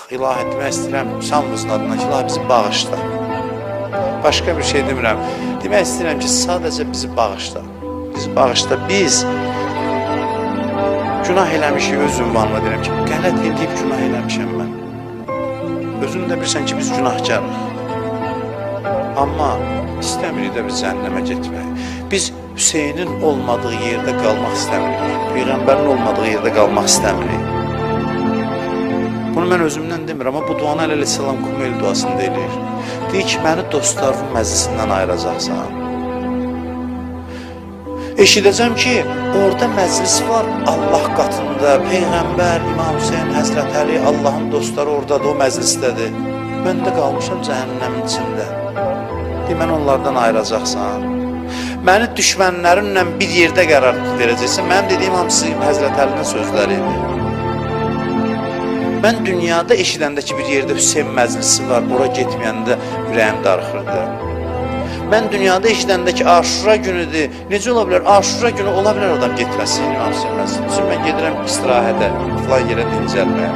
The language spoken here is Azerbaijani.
İlahi, demək istəyirəm, Samvuzun adına ki, İlahi bizi bağışla. Başqa bir şey demirəm. Demək istəyirəm ki, sadəcə bizi bağışla. Bizi bağışla. Biz günah eləmişik, öz ünvanıma deyirəm ki, qələt edib günah eləmişəm mən. Özün də bilirsən ki, biz günahkarıq. Amma istəmirik də biz cəhənnəmə getmək. Biz Hüseynin olmadığı yerdə qalmaq istəmirik. Peyğəmbərin olmadığı yerdə qalmaq istəmirik. Bunu mən özümdən demirəm, amma bu duanı əleyhissalam Kumeyl duasında eləyir. Deyir ki, məni dostlarının məclisindən ayıracaqsan. Eşidəcəm ki, orada məclis var Allah qatında, Peyğəmbər, İmam Hüseyin, Həzrət Əli, Allahın dostları oradadır, o məclisdədir. Mən də qalmışam cəhənnəmin içində. Deyir, mən onlardan ayıracaqsan. Məni düşmənlərimlə bir yerdə qərar verəcəksən. Mənim dediyim hamısı Həzrət Əlinin sözləri idi. Mən dünyada eşidəndə ki, bir yerdə Hüseyin məclisi var, ora getməyəndə ürəyim darıxırdı. Mən dünyada eşidəndə ki, Aşura günüdür, necə ola bilər? Aşura günü ola bilər adam getməsin, İmam Hüseyin məclisi. Mən gedirəm istirahətə, filan yerə dincəlməyə.